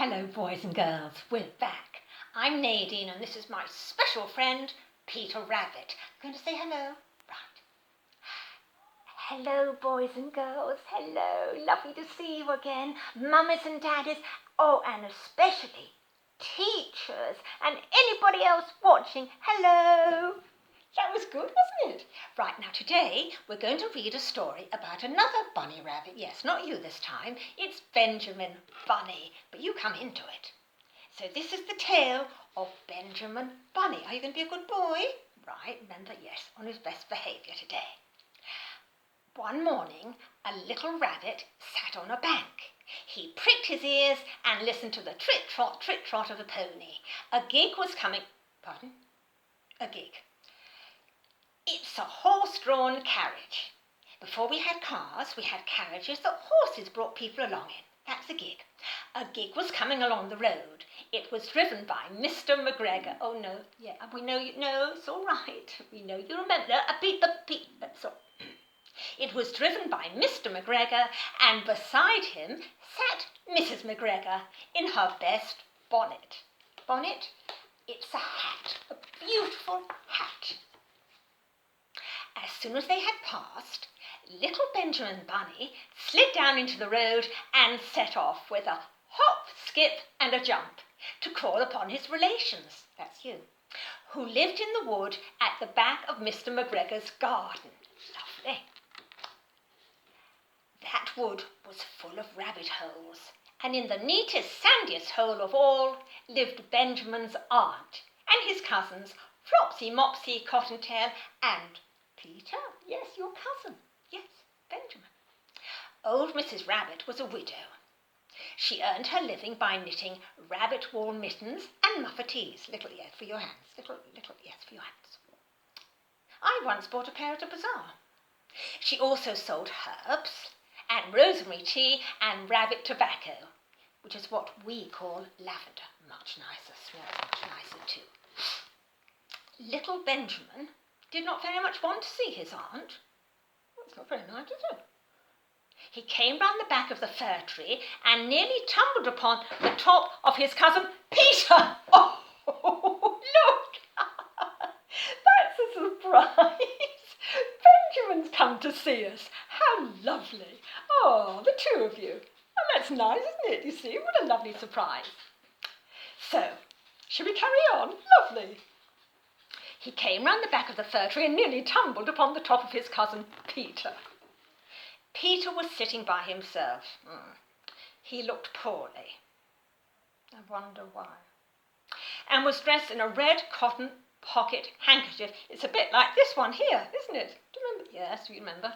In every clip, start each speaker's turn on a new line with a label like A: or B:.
A: Hello, boys and girls. We're back. I'm Nadine, and this is my special friend, Peter Rabbit. I'm going to say hello. Right. Hello, boys and girls. Hello. Lovely to see you again. Mummies and daddies. Oh, and especially teachers and anybody else watching. Hello. That was good, wasn't it? Right, now today we're going to read a story about another bunny rabbit. Yes, not you this time. It's Benjamin Bunny, but you come into it. So this is the tale of Benjamin Bunny. Are you going to be a good boy? Right, remember, yes, on his best behaviour today. One morning, a little rabbit sat on a bank. He pricked his ears and listened to the trick-trot of a pony. A gig was coming. Pardon? A gig. It's a horse-drawn carriage. Before we had cars, we had carriages that horses brought people along in. That's a gig. A gig was coming along the road. It was driven by Mr. McGregor. Oh, no, yeah, we know you. No, it's all right. We know you remember. It was driven by Mr. McGregor, and beside him sat Mrs. McGregor in her best bonnet. Bonnet? It's a hat, a beautiful hat. As soon as they had passed, little Benjamin Bunny slid down into the road and set off with a hop, skip and a jump to call upon his relations, that's you, who lived in the wood at the back of Mr. McGregor's garden. Lovely. That wood was full of rabbit holes, and in the neatest, sandiest hole of all lived Benjamin's aunt and his cousins, Flopsy, Mopsy, Cottontail and Peter, yes, your cousin, yes, Benjamin. Old Mrs. Rabbit was a widow. She earned her living by knitting rabbit wool mittens and muffetees, little yes for your hands, little yes for your hands. I once bought a pair at a bazaar. She also sold herbs and rosemary tea and rabbit tobacco, which is what we call lavender. Much nicer, smells much nicer too. Little Benjamin did not very much want to see his aunt. That's not very nice, is it? He came round the back of the fir tree and nearly tumbled upon the top of his cousin Peter. Oh, look! That's a surprise. Benjamin's come to see us. How lovely. Oh, the two of you. Oh, that's nice, isn't it? You see, what a lovely surprise. So, shall we carry on? Lovely. He came round the back of the fir tree and nearly tumbled upon the top of his cousin Peter. Peter was sitting by himself. He looked poorly. I wonder why. And was dressed in a red cotton pocket handkerchief. It's a bit like this one here, isn't it? Do you remember? Yes, you remember.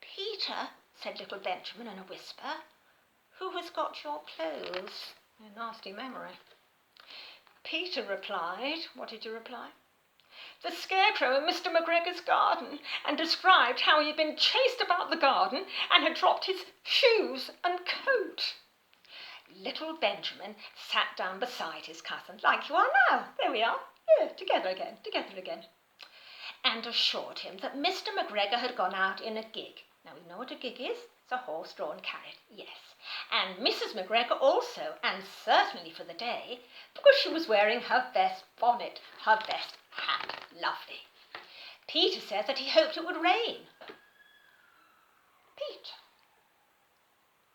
A: Peter, said little Benjamin in a whisper, who has got your clothes? A nasty memory. Peter replied, what did you reply? The scarecrow in Mr. McGregor's garden, and described how he had been chased about the garden and had dropped his shoes and coat. Little Benjamin sat down beside his cousin, like you are now. There we are. Yeah, together again. And assured him that Mr. McGregor had gone out in a gig. Now, we know what a gig is. It's a horse-drawn carriage, yes. And Mrs. McGregor also, and certainly for the day, because she was wearing her best bonnet, her best hat. Lovely. Peter said that he hoped it would rain. Peter.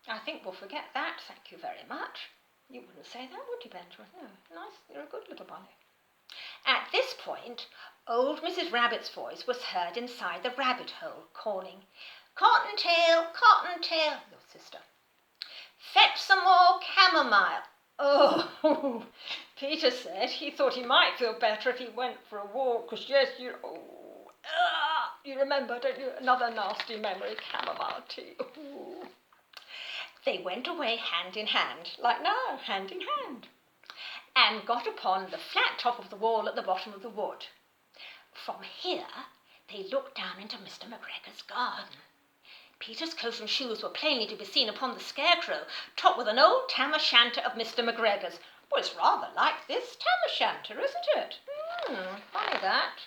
A: I think we'll forget that, thank you very much. You wouldn't say that, would you, Benjamin? No, nice, you're a good little bunny. At this point, old Mrs. Rabbit's voice was heard inside the rabbit hole, calling, Cottontail, Cottontail, your sister. Fetch some more chamomile. Oh, Peter said he thought he might feel better if he went for a walk, because yes, you remember, don't you? Another nasty memory, chamomile tea. Ooh. They went away hand in hand, like now, hand in hand, and got upon the flat top of the wall at the bottom of the wood. From here, they looked down into Mr. McGregor's garden. Peter's coat and shoes were plainly to be seen upon the scarecrow, topped with an old tam-o'-shanter of Mr. McGregor's. Well, it's rather like this tam-o'-shanter, isn't it? Funny that.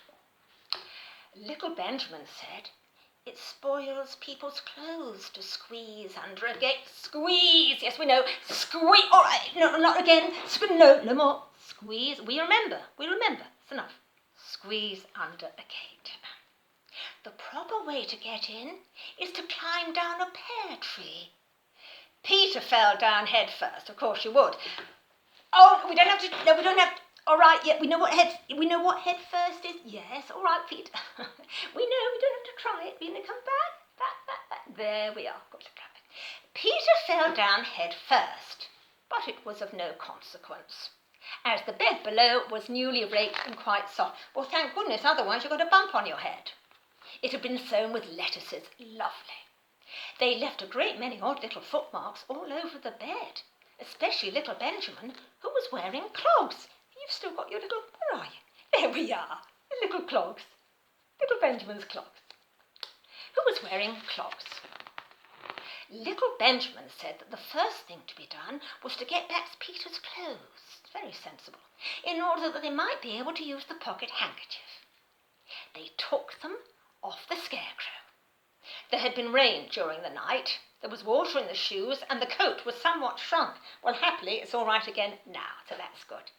A: Little Benjamin said, It spoils people's clothes to squeeze under a gate. Squeeze! Yes, we know. Squeeze! All right, no, not again. No more. Squeeze. We remember. It's enough. Squeeze under a gate. The proper way to get in is to climb down a pear tree. Peter fell down head first. Of course you would. Oh, we don't have to. No, we don't have. All right, yeah, we know what head first is. Yes, all right, Peter. we know, we don't have to try it. We're going to come back. There we are. Got to grab it. Peter fell down head first, but it was of no consequence, as the bed below was newly raked and quite soft. Well, thank goodness, otherwise you got a bump on your head. It had been sown with lettuces. Lovely. They left a great many odd little footmarks all over the bed, especially little Benjamin, who was wearing clogs. You've still got your little, where are you? There we are, the little clogs, little Benjamin's clogs. Who was wearing clogs? Little Benjamin said that the first thing to be done was to get back Peter's clothes, very sensible, in order that they might be able to use the pocket handkerchief. They took them off the scarecrow. There had been rain during the night, there was water in the shoes, and the coat was somewhat shrunk. Well, happily, it's all right again now, so that's good.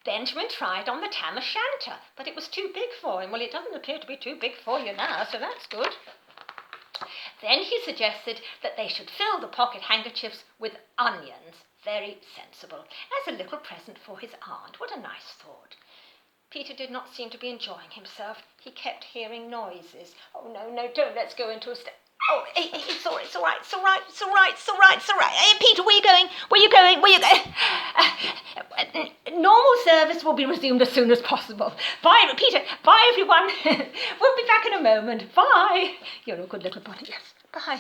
A: Benjamin tried on the tam o' shanter, but it was too big for him. Well, it doesn't appear to be too big for you now, so that's good. Then he suggested that they should fill the pocket handkerchiefs with onions. Very sensible, as a little present for his aunt. What a nice thought. Peter did not seem to be enjoying himself. He kept hearing noises. Oh, no, don't let's go into a Oh, it's all right. Hey, Peter, where you going? Normal service will be resumed as soon as possible. Bye, Peter. Bye, everyone. We'll be back in a moment. Bye. You're a good little bunny. Yes, bye.